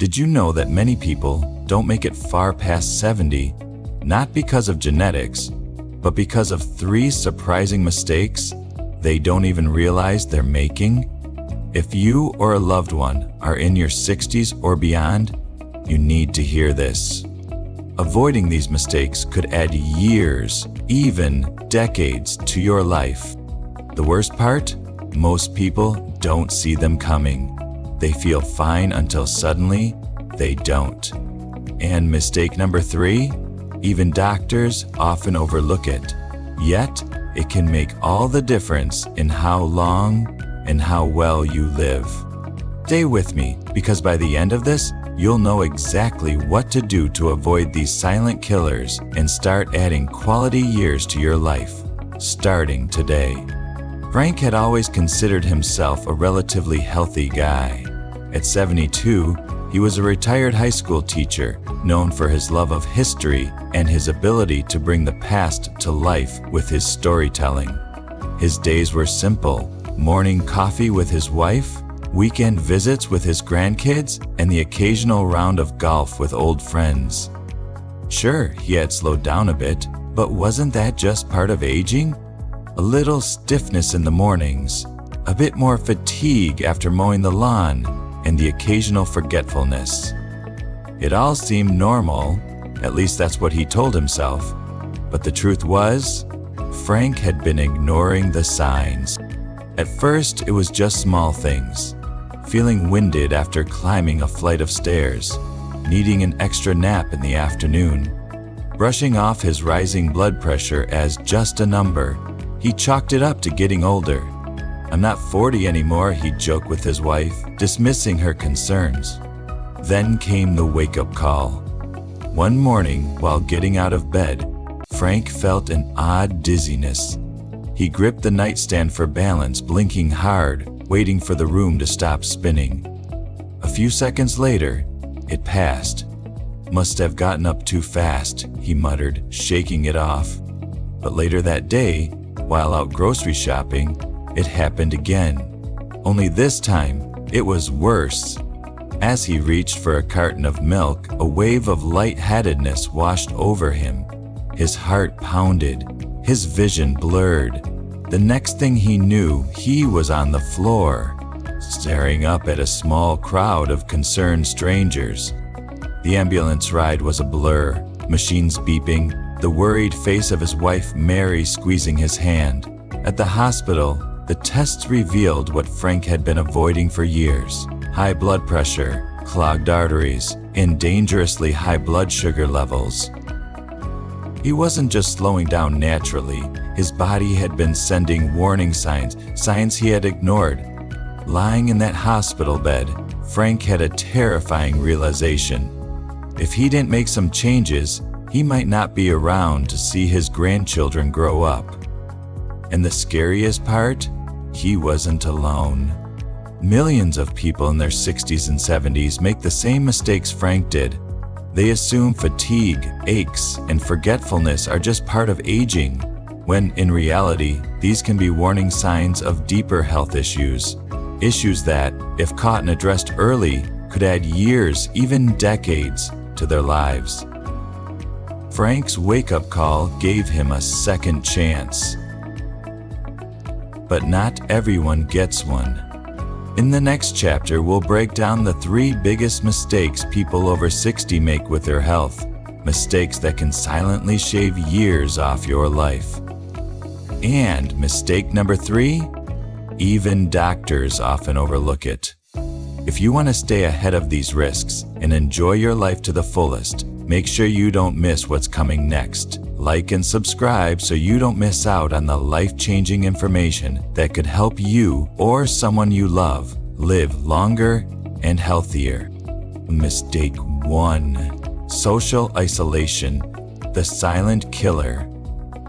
Did you know that many people don't make it far past 70, not because of genetics, but because of 3 surprising mistakes they don't even realize they're making? If you or a loved one are in your 60s or beyond, you need to hear this. Avoiding these mistakes could add years, even decades, to your life. The worst part? Most people don't see them coming. They feel fine until suddenly they don't. And mistake number 3? Even doctors often overlook it. Yet, it can make all the difference in how long and how well you live. Stay with me, because by the end of this, you'll know exactly what to do to avoid these silent killers and start adding quality years to your life, starting today. Frank had always considered himself a relatively healthy guy. At 72, he was a retired high school teacher, known for his love of history and his ability to bring the past to life with his storytelling. His days were simple: morning coffee with his wife, weekend visits with his grandkids, and the occasional round of golf with old friends. Sure, he had slowed down a bit, but wasn't that just part of aging? A little stiffness in the mornings, a bit more fatigue after mowing the lawn, and the occasional forgetfulness. It all seemed normal, at least that's what he told himself, but the truth was, Frank had been ignoring the signs. At first, it was just small things. Feeling winded after climbing a flight of stairs, needing an extra nap in the afternoon, brushing off his rising blood pressure as just a number. He chalked it up to getting older. "I'm not 40 anymore," he'd joke with his wife, dismissing her concerns. Then came the wake-up call. One morning, while getting out of bed, Frank felt an odd dizziness. He gripped the nightstand for balance, blinking hard, waiting for the room to stop spinning. A few seconds later, it passed. "Must have gotten up too fast," he muttered, shaking it off. But later that day, while out grocery shopping, it happened again. Only this time, it was worse. As he reached for a carton of milk, a wave of lightheadedness washed over him. His heart pounded, his vision blurred. The next thing he knew, he was on the floor, staring up at a small crowd of concerned strangers. The ambulance ride was a blur, machines beeping, the worried face of his wife Mary squeezing his hand. At the hospital, the tests revealed what Frank had been avoiding for years: high blood pressure, clogged arteries, and dangerously high blood sugar levels. He wasn't just slowing down naturally. His body had been sending warning signs he had ignored. Lying in that hospital bed, Frank had a terrifying realization. If he didn't make some changes, he might not be around to see his grandchildren grow up. And the scariest part? He wasn't alone. Millions of people in their 60s and 70s make the same mistakes Frank did. They assume fatigue, aches, and forgetfulness are just part of aging, when in reality, these can be warning signs of deeper health issues. Issues that, if caught and addressed early, could add years, even decades, to their lives. Frank's wake-up call gave him a second chance. But not everyone gets one. In the next chapter, we'll break down the 3 biggest mistakes people over 60 make with their health. Mistakes that can silently shave years off your life. And mistake number 3? Even doctors often overlook it. If you want to stay ahead of these risks and enjoy your life to the fullest, make sure you don't miss what's coming next. Like and subscribe so you don't miss out on the life-changing information that could help you or someone you love live longer and healthier. Mistake 1. Social isolation, the silent killer.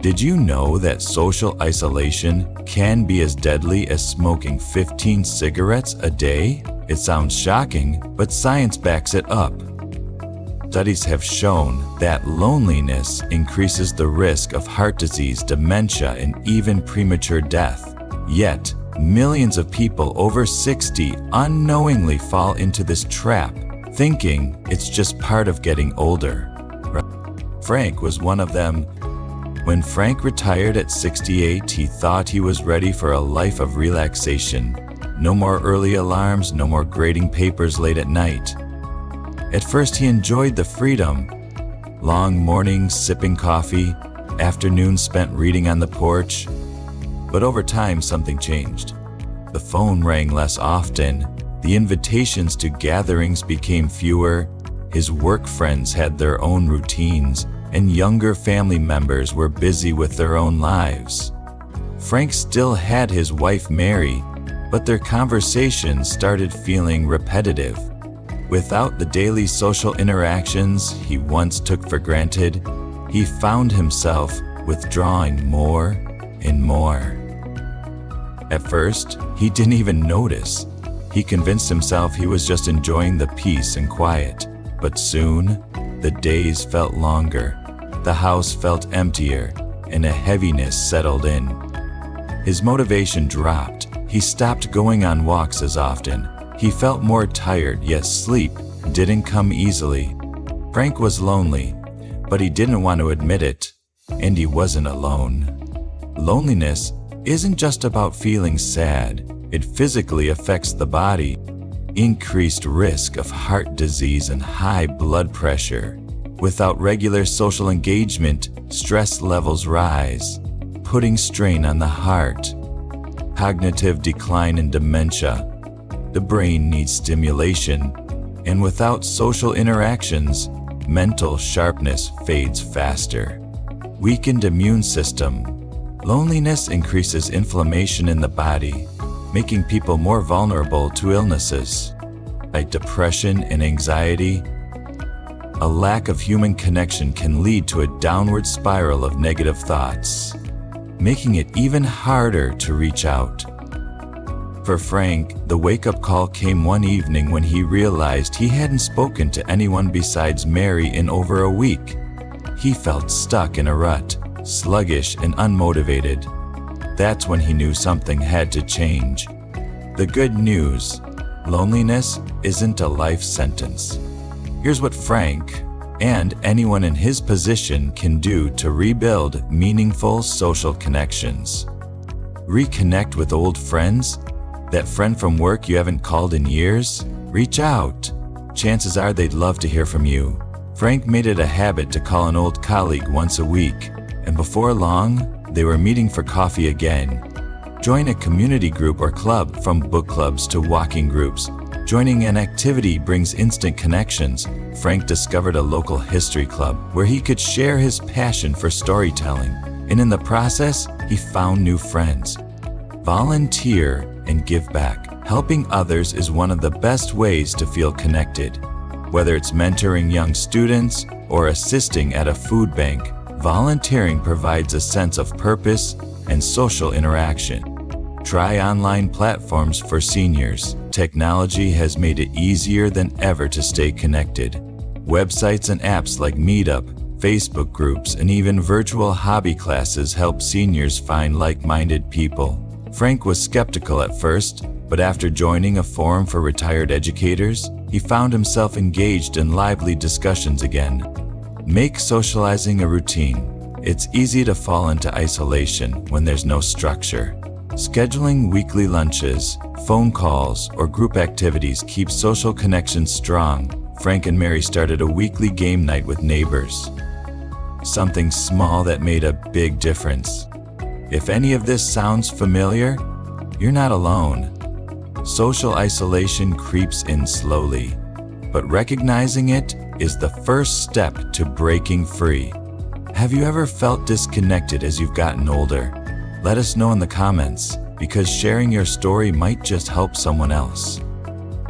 Did you know that social isolation can be as deadly as smoking 15 cigarettes a day? It sounds shocking, but science backs it up. Studies have shown that loneliness increases the risk of heart disease, dementia, and even premature death. Yet, millions of people over 60 unknowingly fall into this trap, thinking it's just part of getting older. Frank was one of them. When Frank retired at 68, he thought he was ready for a life of relaxation. No more early alarms, no more grading papers late at night. At first he enjoyed the freedom. Long mornings sipping coffee, afternoons spent reading on the porch. But over time something changed. The phone rang less often, the invitations to gatherings became fewer, his work friends had their own routines, and younger family members were busy with their own lives. Frank still had his wife Mary, but their conversations started feeling repetitive. Without the daily social interactions he once took for granted, he found himself withdrawing more and more. At first, he didn't even notice. He convinced himself he was just enjoying the peace and quiet. But soon, the days felt longer. The house felt emptier, and a heaviness settled in. His motivation dropped. He stopped going on walks as often. He felt more tired, yet sleep didn't come easily. Frank was lonely, but he didn't want to admit it, and he wasn't alone. Loneliness isn't just about feeling sad. It physically affects the body. Increased risk of heart disease and high blood pressure. Without regular social engagement, stress levels rise, putting strain on the heart. Cognitive decline and dementia. The brain needs stimulation, and without social interactions, mental sharpness fades faster. Weakened immune system. Loneliness increases inflammation in the body, making people more vulnerable to illnesses like depression and anxiety. A lack of human connection can lead to a downward spiral of negative thoughts, making it even harder to reach out. For Frank, the wake-up call came one evening when he realized he hadn't spoken to anyone besides Mary in over a week. He felt stuck in a rut, sluggish and unmotivated. That's when he knew something had to change. The good news: loneliness isn't a life sentence. Here's what Frank and anyone in his position can do to rebuild meaningful social connections. Reconnect with old friends. That friend from work you haven't called in years? Reach out. Chances are they'd love to hear from you. Frank made it a habit to call an old colleague once a week, and before long, they were meeting for coffee again. Join a community group or club, from book clubs to walking groups. Joining an activity brings instant connections. Frank discovered a local history club where he could share his passion for storytelling, and in the process, he found new friends. Volunteer and give back. Helping others is one of the best ways to feel connected. Whether it's mentoring young students or assisting at a food bank, volunteering provides a sense of purpose and social interaction. Try online platforms for seniors. Technology has made it easier than ever to stay connected. Websites and apps like Meetup, Facebook groups, and even virtual hobby classes help seniors find like-minded people. Frank was skeptical at first, but after joining a forum for retired educators, he found himself engaged in lively discussions again. Make socializing a routine. It's easy to fall into isolation when there's no structure. Scheduling weekly lunches, phone calls, or group activities keeps social connections strong. Frank and Mary started a weekly game night with neighbors. Something small that made a big difference. If any of this sounds familiar, you're not alone. Social isolation creeps in slowly, but recognizing it is the first step to breaking free. Have you ever felt disconnected as you've gotten older? Let us know in the comments, because sharing your story might just help someone else.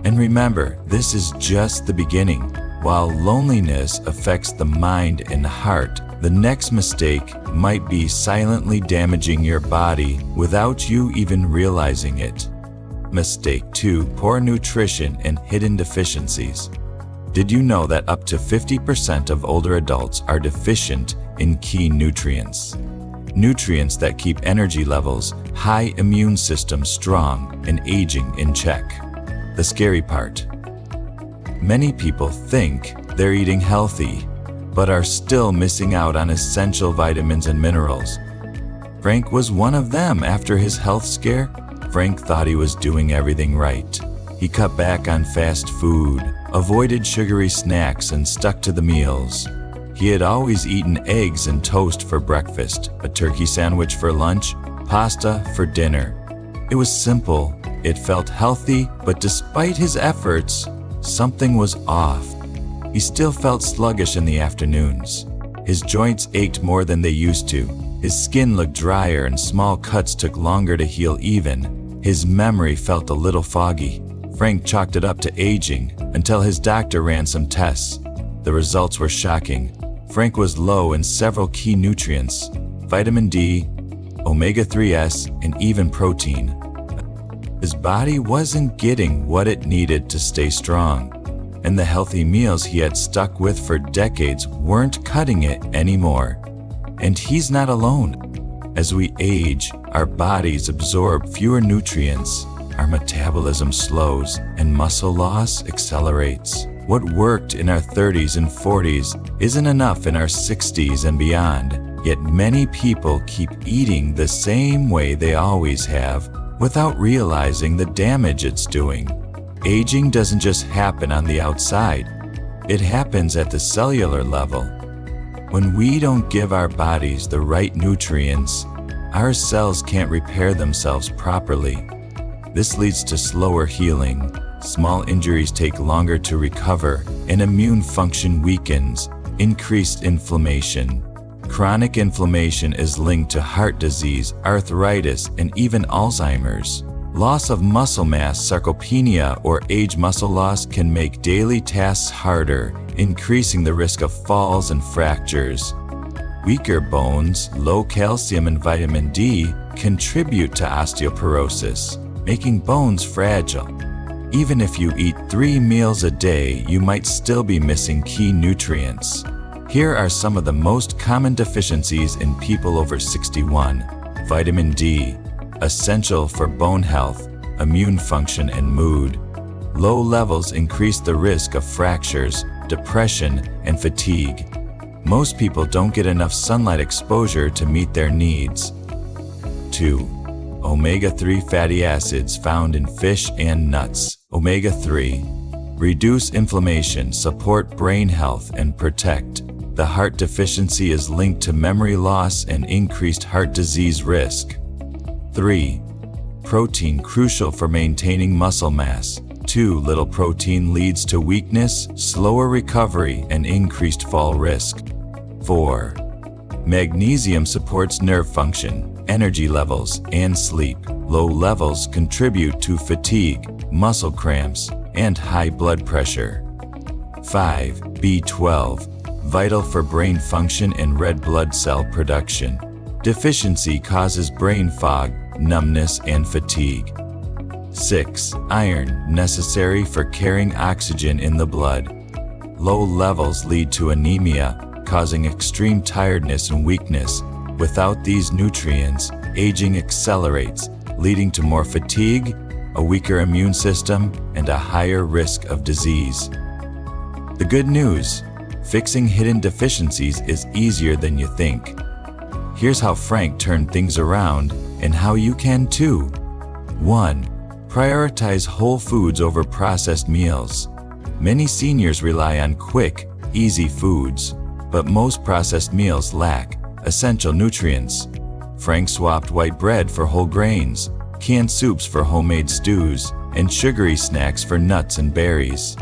And remember, this is just the beginning. While loneliness affects the mind and heart, the next mistake might be silently damaging your body without you even realizing it. Mistake 2: poor nutrition and hidden deficiencies. Did you know that up to 50% of older adults are deficient in key nutrients? Nutrients that keep energy levels, high immune system strong, and aging in check. The scary part: Many people think they're eating healthy, but are still missing out on essential vitamins and minerals. Frank was one of them. After his health scare, Frank thought he was doing everything right. He cut back on fast food, avoided sugary snacks, and stuck to the meals. He had always eaten eggs and toast for breakfast, a turkey sandwich for lunch, pasta for dinner. It was simple, it felt healthy, but despite his efforts, something was off. He still felt sluggish in the afternoons. His joints ached more than they used to. His skin looked drier and small cuts took longer to heal even. His memory felt a little foggy. Frank chalked it up to aging until his doctor ran some tests. The results were shocking. Frank was low in several key nutrients: vitamin D, omega-3s, and even protein. His body wasn't getting what it needed to stay strong, and the healthy meals he had stuck with for decades weren't cutting it anymore. And he's not alone. As we age, our bodies absorb fewer nutrients, our metabolism slows, and muscle loss accelerates. What worked in our 30s and 40s isn't enough in our 60s and beyond, yet many people keep eating the same way they always have without realizing the damage it's doing. Aging doesn't just happen on the outside, it happens at the cellular level. When we don't give our bodies the right nutrients, our cells can't repair themselves properly. This leads to slower healing, small injuries take longer to recover, and immune function weakens, increased inflammation. Chronic inflammation is linked to heart disease, arthritis, and even Alzheimer's. Loss of muscle mass, sarcopenia, or age muscle loss can make daily tasks harder, increasing the risk of falls and fractures. Weaker bones, low calcium and vitamin D contribute to osteoporosis, making bones fragile. Even if you eat 3 meals a day, you might still be missing key nutrients. Here are some of the most common deficiencies in people over 61. Vitamin D, essential for bone health, immune function, and mood. Low levels increase the risk of fractures, depression, and fatigue. Most people don't get enough sunlight exposure to meet their needs. 2. Omega-3 fatty acids found in fish and nuts. Omega-3 reduce inflammation, support brain health, and protect. The heart deficiency is linked to memory loss and increased heart disease risk. 3. Protein crucial for maintaining muscle mass. Too little protein leads to weakness, slower recovery, and increased fall risk. 4. Magnesium supports nerve function, energy levels, and sleep. Low levels contribute to fatigue, muscle cramps, and high blood pressure. 5. B12, vital for brain function and red blood cell production. Deficiency causes brain fog, numbness, and fatigue. 6. Iron, necessary for carrying oxygen in the blood. Low levels lead to anemia, causing extreme tiredness and weakness. Without these nutrients, aging accelerates, leading to more fatigue, a weaker immune system, and a higher risk of disease. The good news: fixing hidden deficiencies is easier than you think. Here's how Frank turned things around, and how you can too. 1. Prioritize whole foods over processed meals. Many seniors rely on quick, easy foods, but most processed meals lack essential nutrients. Frank swapped white bread for whole grains, canned soups for homemade stews, and sugary snacks for nuts and berries.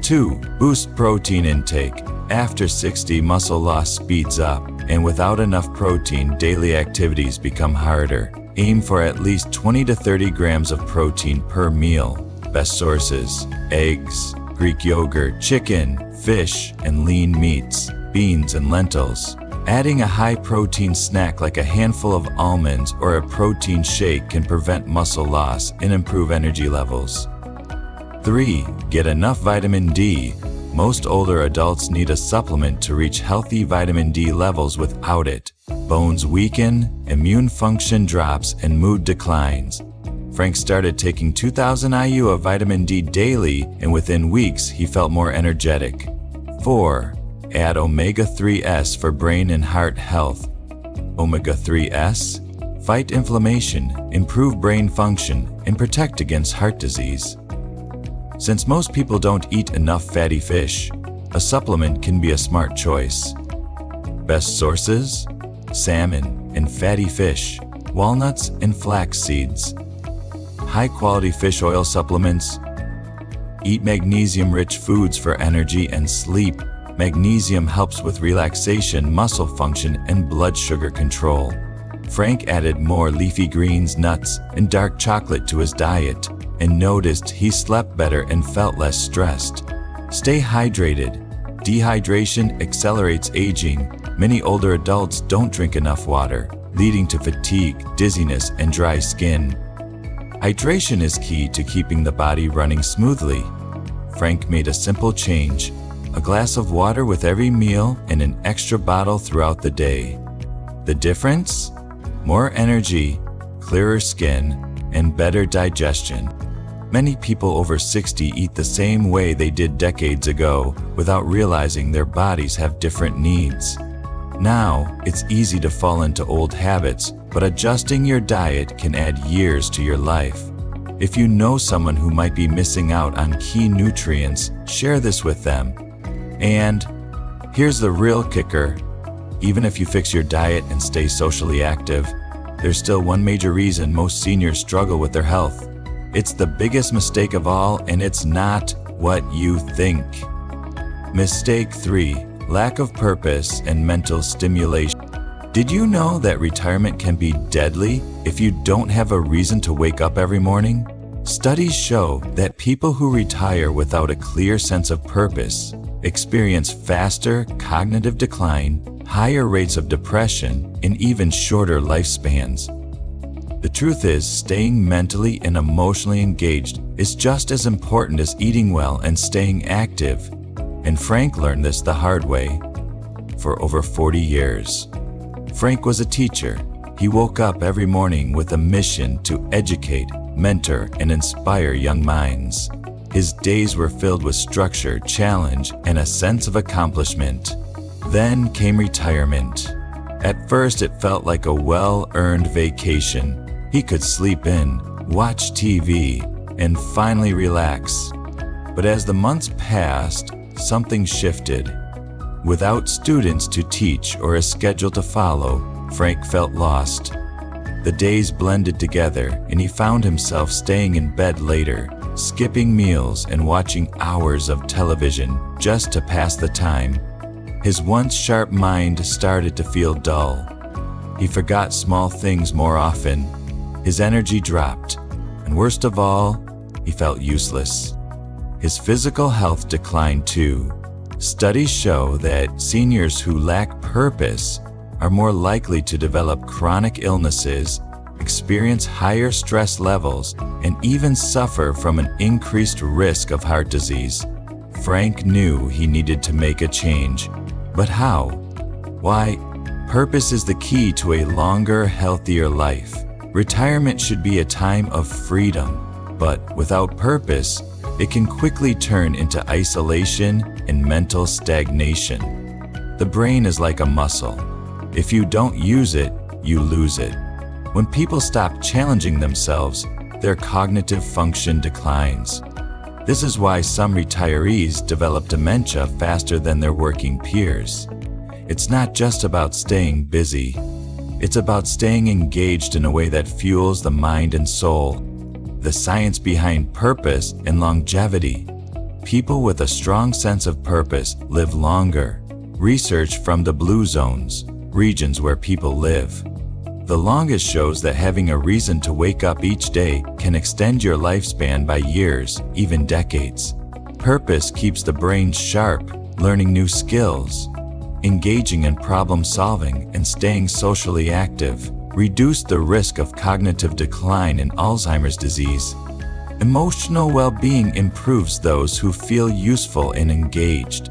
2. Boost protein intake. After 60, muscle loss speeds up, and without enough protein, daily activities become harder. Aim for at least 20 to 30 grams of protein per meal. Best sources: eggs, Greek yogurt, chicken, fish, and lean meats, beans and lentils. Adding a high-protein snack like a handful of almonds or a protein shake can prevent muscle loss and improve energy levels. 3. Get enough vitamin D. Most older adults need a supplement to reach healthy vitamin D levels. Without it, bones weaken, immune function drops, and mood declines. Frank started taking 2,000 IU of vitamin D daily, and within weeks, he felt more energetic. 4. Add omega-3s for brain and heart health. Omega-3s fight inflammation, improve brain function, and protect against heart disease. Since most people don't eat enough fatty fish, a supplement can be a smart choice. Best sources: salmon and fatty fish, walnuts and flax seeds. High-quality fish oil supplements. Eat magnesium-rich foods for energy and sleep. Magnesium helps with relaxation, muscle function, and blood sugar control. Frank added more leafy greens, nuts, and dark chocolate to his diet, and noticed he slept better and felt less stressed. Stay hydrated. Dehydration accelerates aging. Many older adults don't drink enough water, leading to fatigue, dizziness, and dry skin. Hydration is key to keeping the body running smoothly. Frank made a simple change: a glass of water with every meal and an extra bottle throughout the day. The difference? More energy, clearer skin, and better digestion. Many people over 60 eat the same way they did decades ago without realizing their bodies have different needs. Now, it's easy to fall into old habits, but adjusting your diet can add years to your life. If you know someone who might be missing out on key nutrients, share this with them. And here's the real kicker: even if you fix your diet and stay socially active, there's still one major reason most seniors struggle with their health. It's the biggest mistake of all, and it's not what you think. Mistake 3: lack of purpose and mental stimulation. Did you know that retirement can be deadly if you don't have a reason to wake up every morning? Studies show that people who retire without a clear sense of purpose experience faster cognitive decline, higher rates of depression, and even shorter lifespans. The truth is, staying mentally and emotionally engaged is just as important as eating well and staying active. And Frank learned this the hard way. For over 40 years, Frank was a teacher. He woke up every morning with a mission to educate, mentor, and inspire young minds. His days were filled with structure, challenge, and a sense of accomplishment. Then came retirement. At first, it felt like a well-earned vacation. He could sleep in, watch TV, and finally relax. But as the months passed, something shifted. Without students to teach or a schedule to follow, Frank felt lost. The days blended together, and he found himself staying in bed later, skipping meals and watching hours of television just to pass the time. His once sharp mind started to feel dull. He forgot small things more often. His energy dropped, and worst of all, he felt useless. His physical health declined too. Studies show that seniors who lack purpose are more likely to develop chronic illnesses, experience higher stress levels, and even suffer from an increased risk of heart disease. Frank knew he needed to make a change. But how? Why, purpose is the key to a longer, healthier life. Retirement should be a time of freedom, but without purpose, it can quickly turn into isolation and mental stagnation. The brain is like a muscle. If you don't use it, you lose it. When people stop challenging themselves, their cognitive function declines. This is why some retirees develop dementia faster than their working peers. It's not just about staying busy. It's about staying engaged in a way that fuels the mind and soul. The science behind purpose and longevity. People with a strong sense of purpose live longer. Research from the blue zones, regions where people live. The longest shows that having a reason to wake up each day can extend your lifespan by years, even decades. Purpose keeps the brain sharp, learning new skills, engaging in problem solving, and staying socially active. Reduce the risk of cognitive decline and Alzheimer's disease. Emotional well-being improves those who feel useful and engaged.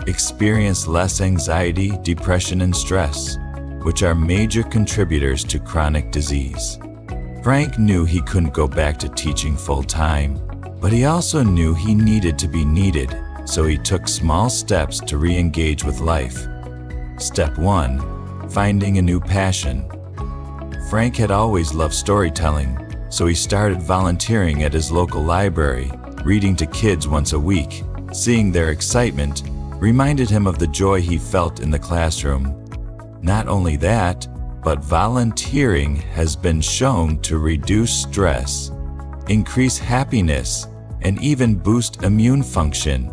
Experience less anxiety, depression, and stress, which are major contributors to chronic disease. Frank knew he couldn't go back to teaching full-time, but he also knew he needed to be needed, so he took small steps to re-engage with life. Step 1. Finding a new passion. Frank had always loved storytelling, so he started volunteering at his local library, reading to kids once a week. Seeing their excitement reminded him of the joy he felt in the classroom. Not only that, but volunteering has been shown to reduce stress, increase happiness, and even boost immune function.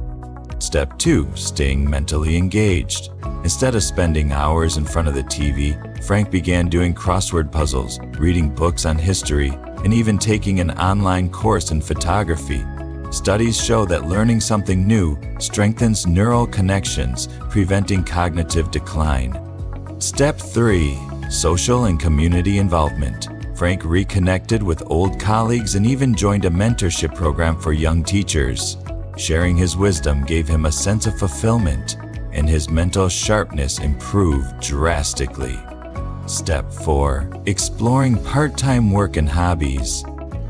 Step 2. Staying mentally engaged. Instead of spending hours in front of the TV, Frank began doing crossword puzzles, reading books on history, and even taking an online course in photography. Studies show that learning something new strengthens neural connections, preventing cognitive decline. Step 3. Social and community involvement. Frank reconnected with old colleagues and even joined a mentorship program for young teachers. Sharing his wisdom gave him a sense of fulfillment, and his mental sharpness improved drastically. Step 4. Exploring part-time work and hobbies.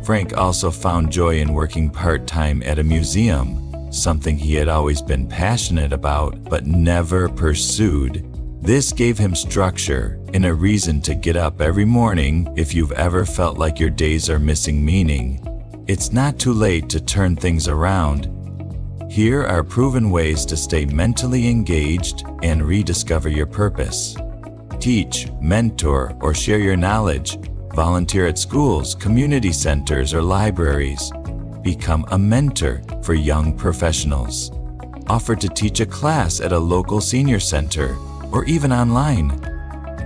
Frank also found joy in working part-time at a museum, something he had always been passionate about but never pursued. This gave him structure and a reason to get up every morning. If you've ever felt like your days are missing meaning, it's not too late to turn things around. Here are proven ways to stay mentally engaged and rediscover your purpose. Teach, mentor, or share your knowledge. Volunteer at schools, community centers, or libraries. Become a mentor for young professionals. Offer to teach a class at a local senior center, or even online.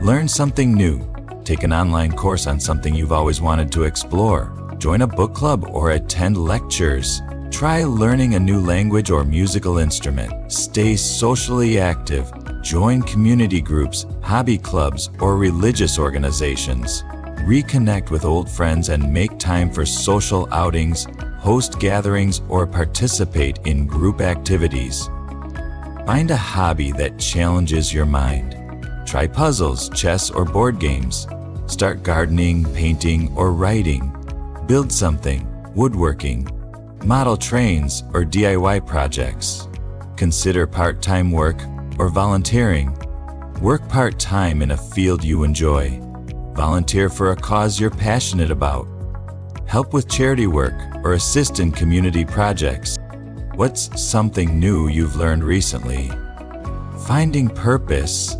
Learn something new. Take an online course on something you've always wanted to explore. Join a book club or attend lectures. Try learning a new language or musical instrument. Stay socially active. Join community groups, hobby clubs, or religious organizations. Reconnect with old friends and make time for social outings, host gatherings, or participate in group activities. Find a hobby that challenges your mind. Try puzzles, chess, or board games. Start gardening, painting, or writing. Build something, woodworking, model trains, or DIY projects. Consider part-time work or volunteering. Work part-time in a field you enjoy. Volunteer for a cause you're passionate about. Help with charity work or assist in community projects. What's something new you've learned recently? Finding purpose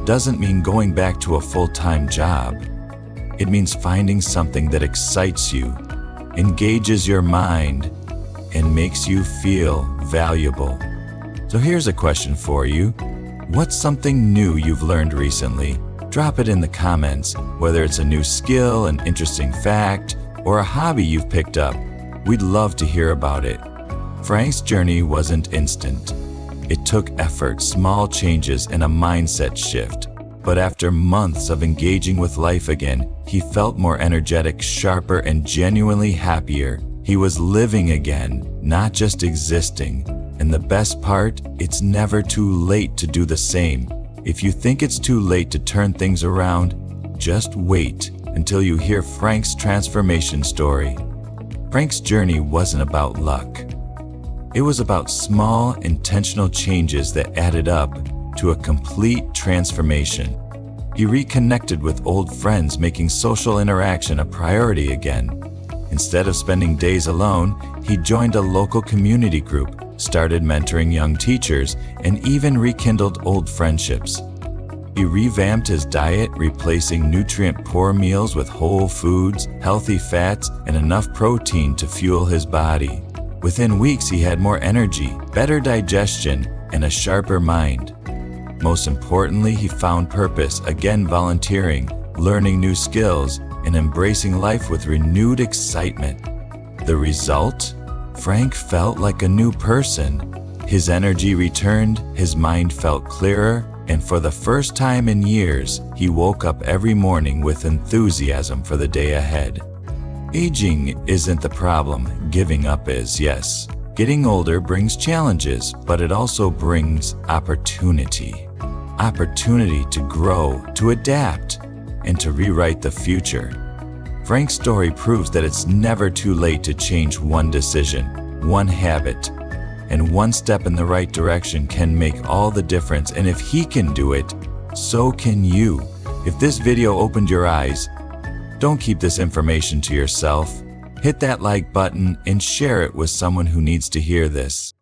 doesn't mean going back to a full-time job. It means finding something that excites you, engages your mind, and makes you feel valuable. So here's a question for you. What's something new you've learned recently? Drop it in the comments, whether it's a new skill, an interesting fact, or a hobby you've picked up. We'd love to hear about it. Frank's journey wasn't instant. It took effort, small changes, and a mindset shift. But after months of engaging with life again, he felt more energetic, sharper, and genuinely happier. He was living again, not just existing. And the best part, it's never too late to do the same. If you think it's too late to turn things around, just wait until you hear Frank's transformation story. Frank's journey wasn't about luck. It was about small, intentional changes that added up to a complete transformation. He reconnected with old friends, making social interaction a priority again. Instead of spending days alone, he joined a local community group, started mentoring young teachers, and even rekindled old friendships. He revamped his diet, replacing nutrient-poor meals with whole foods, healthy fats, and enough protein to fuel his body. Within weeks, he had more energy, better digestion, and a sharper mind. Most importantly, he found purpose, again volunteering, learning new skills, and embracing life with renewed excitement. The result? Frank felt like a new person. His energy returned, his mind felt clearer, and for the first time in years, he woke up every morning with enthusiasm for the day ahead. Aging isn't the problem, giving up is, yes. Getting older brings challenges, but it also brings opportunity. Opportunity to grow, to adapt, and to rewrite the future. Frank's story proves that it's never too late to change one decision, one habit, and one step in the right direction can make all the difference. And if he can do it, so can you. If this video opened your eyes, don't keep this information to yourself. Hit that like button and share it with someone who needs to hear this.